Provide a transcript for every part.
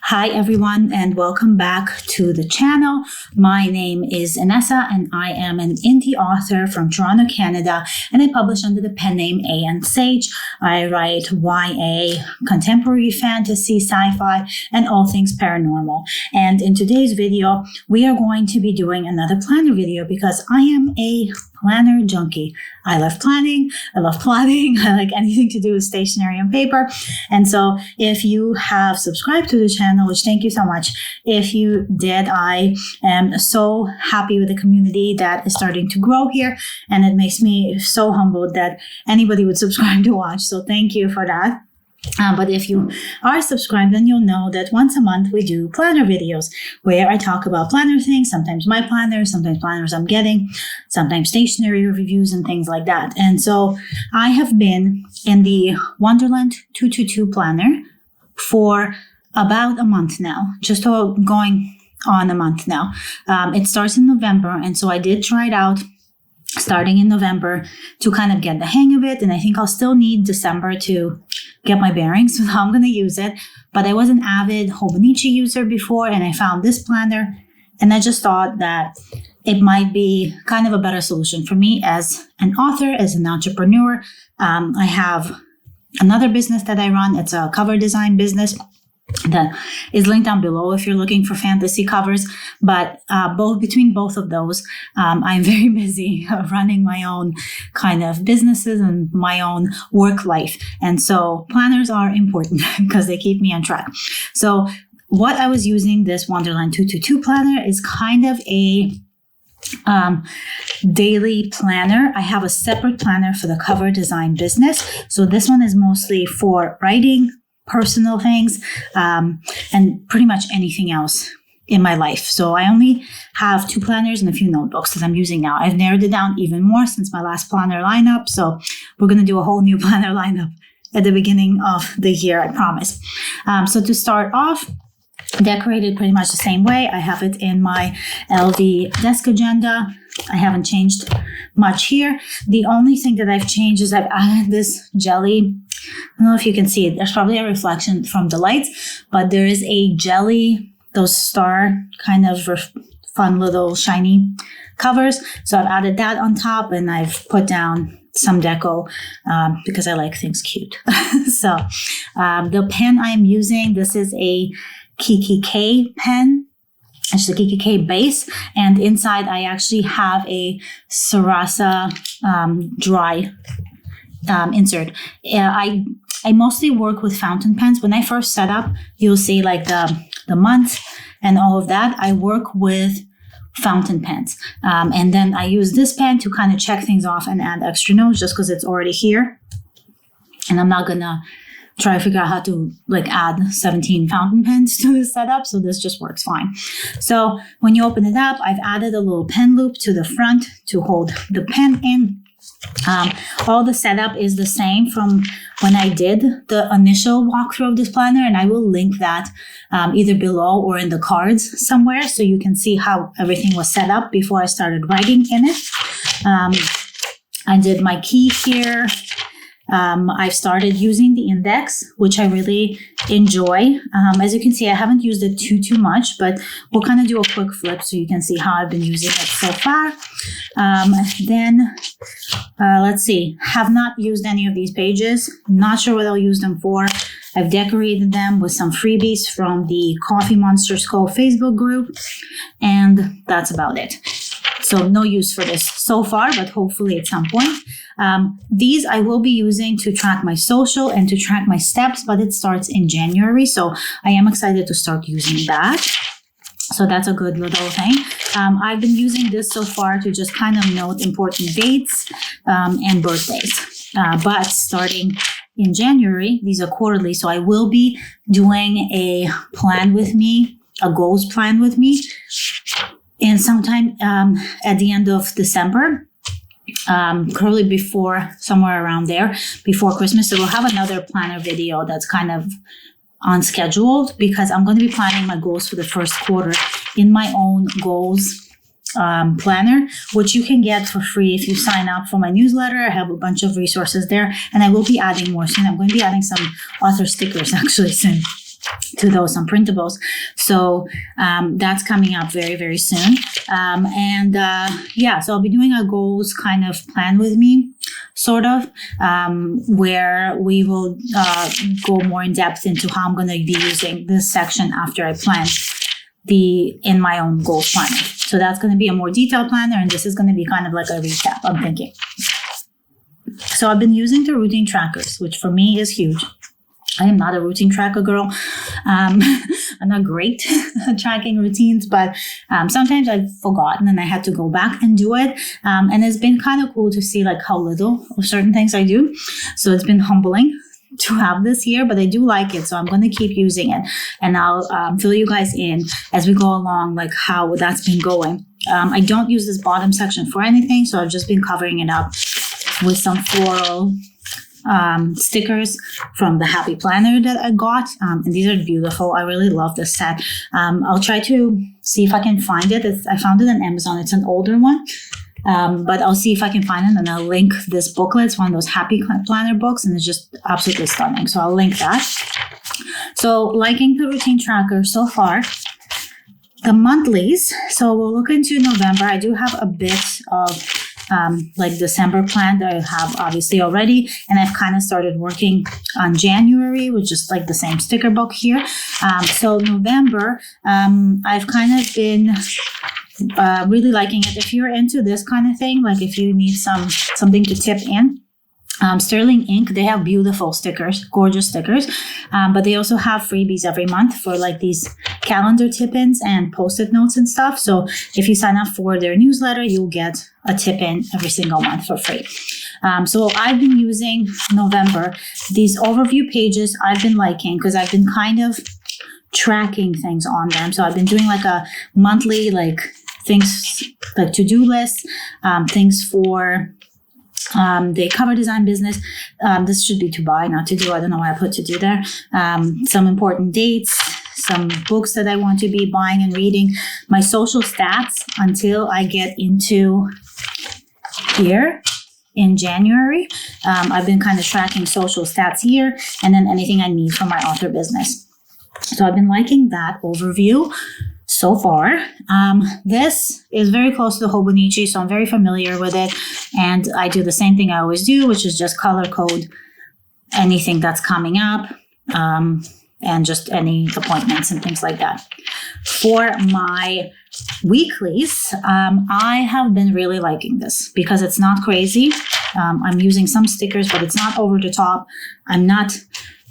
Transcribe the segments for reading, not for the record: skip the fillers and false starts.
Hi everyone, and welcome back to the channel. My name is Inessa and I am an indie author from Toronto, Canada, and I publish under the pen name A.N. Sage. I write YA, contemporary fantasy, sci-fi, and all things paranormal. And in today's video, we are going to be doing another planner video because I am a planner junkie. I love planning, I love plotting, I like anything to do with stationery and paper. And so if you have subscribed to the channel, which thank you so much. If you did, I am so happy with the community that is starting to grow here. And it makes me so humbled that anybody would subscribe to watch. So thank you for that. But if you are subscribed, then you'll know that once a month we do planner videos where I talk about planner things, sometimes my planners, sometimes planners I'm getting, sometimes stationery reviews and things like that. And so I have been in the Wonderland 222 planner for about a month now, just going on a month now. It starts in November, and so I did try it out starting in November to kind of get the hang of it. And I think I'll still need December to get my bearings with how I'm going to use it. But I was an avid Hobonichi user before, and I found this planner, and I just thought that it might be kind of a better solution for me as an author, as an entrepreneur. I have another business that I run. It's a cover design business that is linked down below if you're looking for fantasy covers. But between both of those, I'm very busy running my own kind of businesses and my own work life. And so planners are important because they keep me on track. So what I was using this Wonderland 222 planner is kind of a daily planner. I have a separate planner for the cover design business. So this one is mostly for writing, personal things, and pretty much anything else in my life. So I only have 2 planners and a few notebooks that I'm using now. I've narrowed it down even more since my last planner lineup. So we're going to do a whole new planner lineup at the beginning of the year, I promise. So to start off, decorated pretty much the same way. I have it in my LV desk agenda. I haven't changed much here. The only thing that I've changed is I've added this jelly. I don't know if you can see it. There's probably a reflection from the lights, but there is a jelly, those star kind of fun little shiny covers. So I've added that on top, and I've put down some deco because I like things cute. So the pen I'm using, this is a KKK pen. It's the KKK base, and inside I actually have a Sarasa dry insert. I mostly work with fountain pens. When I first set up, you'll see like the month and all of that. I work with fountain pens. And then I use this pen to kind of check things off and add extra notes just because it's already here. And I'm not gonna try to figure out how to like add 17 fountain pens to the setup. So this just works fine. So when you open it up, I've added a little pen loop to the front to hold the pen in. All the setup is the same from when I did the initial walkthrough of this planner, and I will link that either below or in the cards somewhere so you can see how everything was set up before I started writing in it. I did my key here. I've started using the index, which I really enjoy. As you can see, I haven't used it too much, but we'll kind of do a quick flip so you can see how I've been using it so far. Let's see, have not used any of these pages. Not sure what I'll use them for. I've decorated them with some freebies from the Coffee Monsters Co. Facebook group, and that's about it. So no use for this so far, but hopefully at some point. These I will be using to track my social and to track my steps, but it starts in January. So I am excited to start using that. So that's a good little thing. I've been using this so far to just kind of note important dates and birthdays. But starting in January, these are quarterly. So I will be doing a plan with me, a goals plan with me. And sometime at the end of December, currently before, somewhere around there, before Christmas. So we'll have another planner video that's kind of unscheduled because I'm going to be planning my goals for the first quarter in my own goals planner, which you can get for free if you sign up for my newsletter. I have a bunch of resources there, and I will be adding more soon. I'm going to be adding some author stickers actually soon. to those, some printables. So that's coming up very, very soon. So I'll be doing a goals kind of plan with me, sort of, where we will go more in depth into how I'm going to be using this section after I plan in my own goals planner. So that's going to be a more detailed planner, and this is going to be kind of like a recap, I'm thinking. So I've been using the routine trackers, which for me is huge. I am not a routine tracker girl. I'm not great at tracking routines, but sometimes I've forgotten and I had to go back and do it. And it's been kind of cool to see like how little of certain things I do. So it's been humbling to have this here, but I do like it. So I'm going to keep using it, and I'll fill you guys in as we go along, like how that's been going. I don't use this bottom section for anything. So I've just been covering it up with some floral stickers from the Happy Planner that I got. And these are beautiful. I really love this set. I'll try to see if I can find it. I found it on Amazon. It's an older one. But I'll see if I can find it, and I'll link this booklet. It's one of those Happy Planner books, and it's just absolutely stunning. So I'll link that. So liking the routine tracker so far. The monthlies. So we'll look into November. I do have a bit of like December plan that I have obviously already, and I've kind of started working on January, which is like the same sticker book here. So November, I've kind of been really liking it. If you're into this kind of thing, like if you need something to tip in, Sterling Ink, they have beautiful stickers, gorgeous stickers, but they also have freebies every month for like these calendar tip-ins and post-it notes and stuff. So if you sign up for their newsletter, you'll get a tip-in every single month for free. So I've been using November. These overview pages I've been liking because I've been kind of tracking things on them. So I've been doing like a monthly like things like to-do lists, things for the cover design business. This should be to buy, not to do. I don't know why I put to do there. Some important dates, some books that I want to be buying and reading, my social stats until I get into here in January. I've been kind of tracking social stats here, and then anything I need for my author business. So I've been liking that overview so far. This is very close to the Hobonichi, so I'm very familiar with it. And I do the same thing I always do, which is just color code anything that's coming up, and just any appointments and things like that. For my weeklies, I have been really liking this because it's not crazy. I'm using some stickers, but it's not over the top. I'm not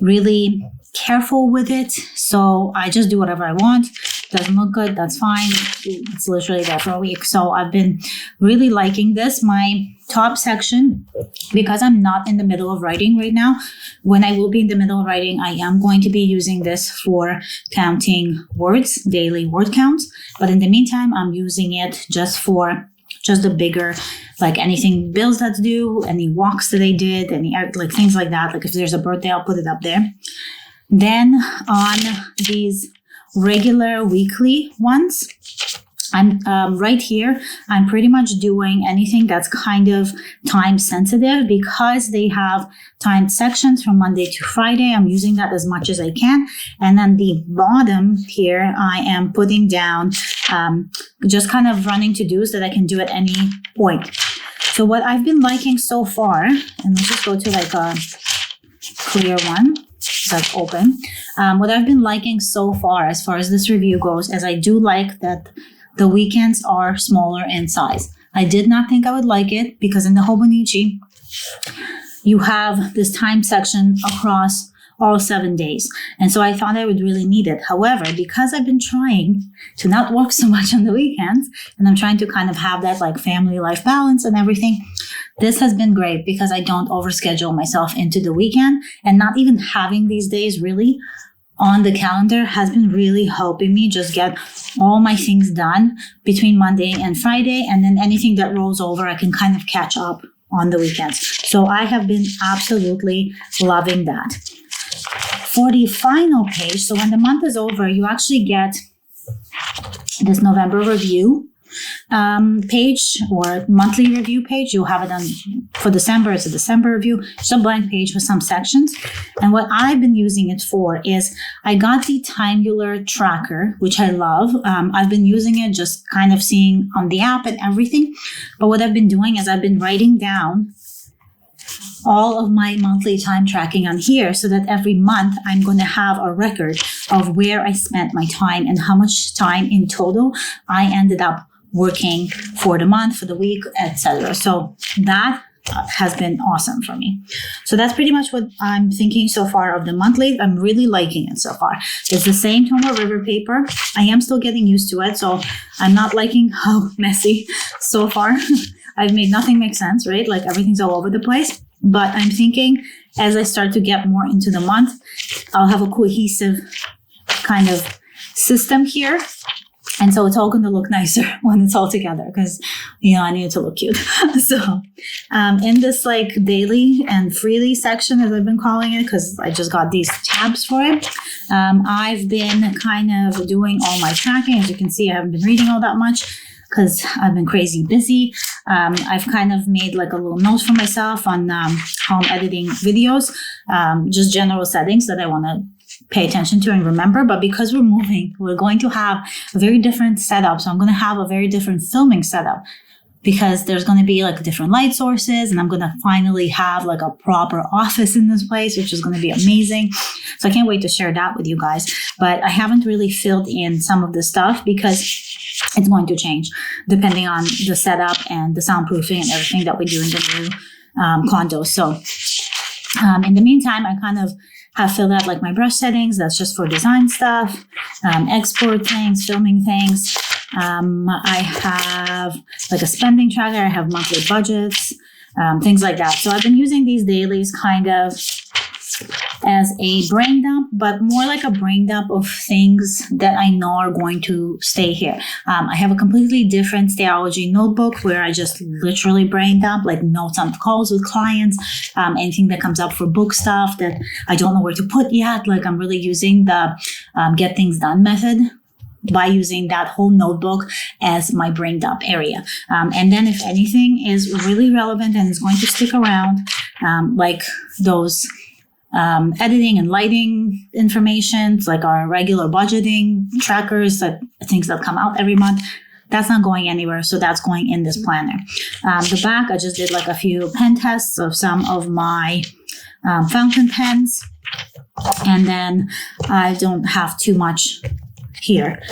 really careful with it, so I just do whatever I want. Doesn't look good, that's fine. It's literally there for a week. So I've been really liking this. My top section, because I'm not in the middle of writing right now, when I will be in the middle of writing, I am going to be using this for counting words, daily word counts. But in the meantime, I'm using it just the bigger, like anything bills that's due, any walks that I did, any like things like that. Like if there's a birthday, I'll put it up there. Then on these regular weekly ones, I'm right here, I'm pretty much doing anything that's kind of time sensitive because they have timed sections from Monday to Friday. I'm using that as much as I can. And then the bottom here, I am putting down just kind of running to-dos that I can do at any point. So what I've been liking so far, and let's just go to like a clear one that's open. What I've been liking so far as this review goes is I do like that the weekends are smaller in size. I did not think I would like it because in the Hobonichi, you have this time section across all 7 days. And so I thought I would really need it. However, because I've been trying to not work so much on the weekends, and I'm trying to kind of have that like family life balance and everything, this has been great because I don't overschedule myself into the weekend, and not even having these days really on the calendar has been really helping me just get all my things done between Monday and Friday. And then anything that rolls over, I can kind of catch up on the weekends. So I have been absolutely loving that. For the final page, so when the month is over, you actually get this November review page or monthly review page. You'll have it on for December. It's a December review, just a blank page with some sections. And what I've been using it for is I got the Timular tracker, which I love. I've been using it, just kind of seeing on the app and everything. But what I've been doing is I've been writing down all of my monthly time tracking on here so that every month I'm going to have a record of where I spent my time and how much time in total I ended up working for the month, for the week, etc. So that has been awesome for me. So that's pretty much what I'm thinking so far of the monthly. I'm really liking it so far. It's the same Tomo River paper. I am still getting used to it, so I'm not liking how messy so far. I've made nothing make sense, right? Like everything's all over the place. But I'm thinking as I start to get more into the month, I'll have a cohesive kind of system here. And so it's all going to look nicer when it's all together because, I need it to look cute. So in this like daily and freely section, as I've been calling it, because I just got these tabs for it, I've been kind of doing all my tracking. As you can see, I haven't been reading all that much because I've been crazy busy. I've kind of made like a little note for myself on how I'm editing videos, just general settings that I want to pay attention to and remember. But because we're moving, we're going to have a very different setup. So I'm going to have a very different filming setup because there's going to be like different light sources, and I'm going to finally have like a proper office in this place, which is going to be amazing. So I can't wait to share that with you guys. But I haven't really filled in some of the stuff because it's going to change depending on the setup and the soundproofing and everything that we do in the new condo. So in the meantime, I kind of have filled out like my brush settings. That's just for design stuff, export things, filming things. I have like a spending tracker. I have monthly budgets, things like that. So I've been using these dailies kind of as a brain dump, but more like a brain dump of things that I know are going to stay here. I have a completely different Stayology notebook where I just literally brain dump, like notes on calls with clients, anything that comes up for book stuff that I don't know where to put yet. Like I'm really using the get things done method by using that whole notebook as my brain dump area. And then if anything is really relevant and is going to stick around, like those editing and lighting information, like our regular budgeting trackers, that things that come out every month, that's not going anywhere. So that's going in this planner. The back, I just did like a few pen tests of some of my fountain pens. And then I don't have too much here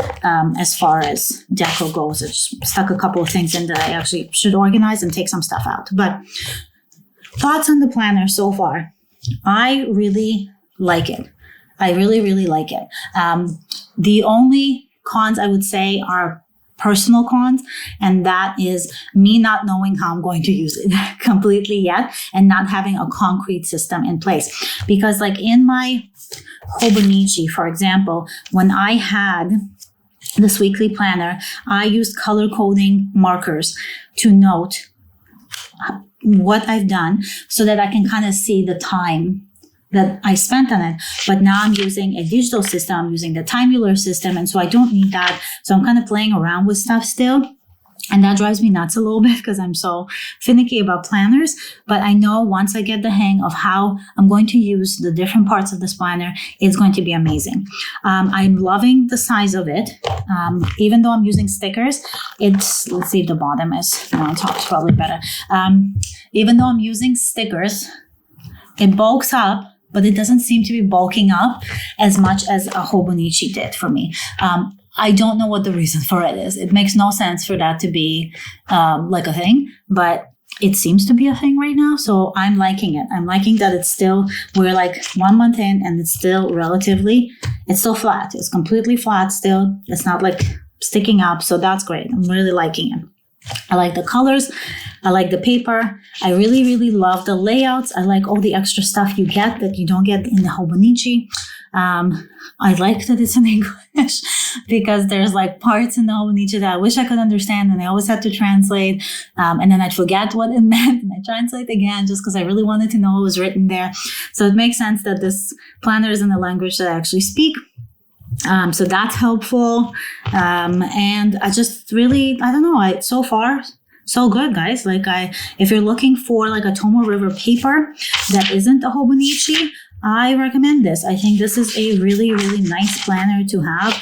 as far as deco goes. I just stuck a couple of things in that I actually should organize and take some stuff out. But thoughts on the planner so far? I really like it. I really, really like it. The only cons I would say are personal cons, and that is me not knowing how I'm going to use it completely yet and not having a concrete system in place. Because like in my Hobonichi, for example, when I had this weekly planner, I used color coding markers to note what I've done so that I can kind of see the time that I spent on it. But now I'm using a digital system, I'm using the Timular system, and so I don't need that. So I'm kind of playing around with stuff still. And that drives me nuts a little bit because I'm so finicky about planners. But I know once I get the hang of how I'm going to use the different parts of this planner, it's going to be amazing. I'm loving the size of it. Even though I'm using stickers, let's see if the bottom is, no, on top is probably better. Even though I'm using stickers, it bulks up, but it doesn't seem to be bulking up as much as a Hobonichi did for me. I don't know what the reason for it is. It makes no sense for that to be like a thing, but it seems to be a thing right now. So I'm liking it. I'm liking that we're like 1 month in and it's still flat. It's completely flat still. It's not like sticking up. So that's great. I'm really liking it. I like the colors. I like the paper. I really, really love the layouts. I like all the extra stuff you get that you don't get in the Hobonichi. I like that it's in English because there's like parts in the Hobonichi that I wish I could understand and I always had to translate. And then I'd forget what it meant and I translate again just because I really wanted to know what was written there. So it makes sense that this planner is in a language that I actually speak. So that's helpful. And I just really, I don't know, so far, so good, guys. Like if you're looking for like a Tomoe River paper that isn't a Hobonichi, I recommend this. I think this is a really, really nice planner to have.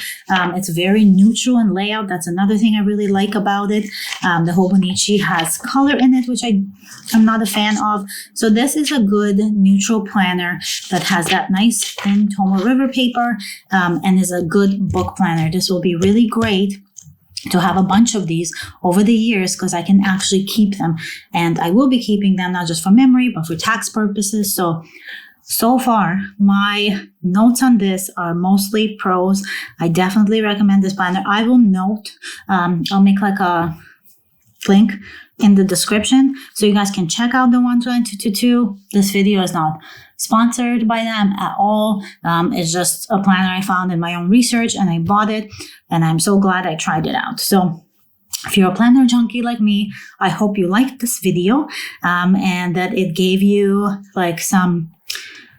It's very neutral in layout. That's another thing I really like about it. The Hobonichi has color in it, which I'm not a fan of. So this is a good neutral planner that has that nice thin Tomoe River paper and is a good book planner. This will be really great to have a bunch of these over the years because I can actually keep them. And I will be keeping them not just for memory, but for tax purposes. So far, my notes on this are mostly pros. I definitely recommend this planner. I will note, I'll make like a link in the description so you guys can check out the Wonderland 222. This video is not sponsored by them at all. It's just a planner I found in my own research and I bought it and I'm so glad I tried it out. So if you're a planner junkie like me, I hope you liked this video and that it gave you like some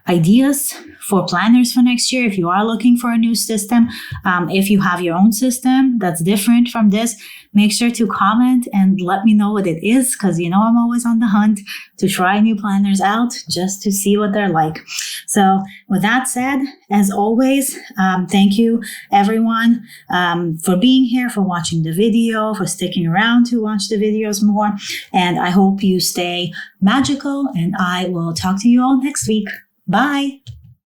ideas for planners for next year if you are looking for a new system. If you have your own system that's different from this, make sure to comment and let me know what it is because you know I'm always on the hunt to try new planners out just to see what they're like. So with that said, as always, thank you everyone for being here, for watching the video, for sticking around to watch the videos more. And I hope you stay magical and I will talk to you all next week. Bye.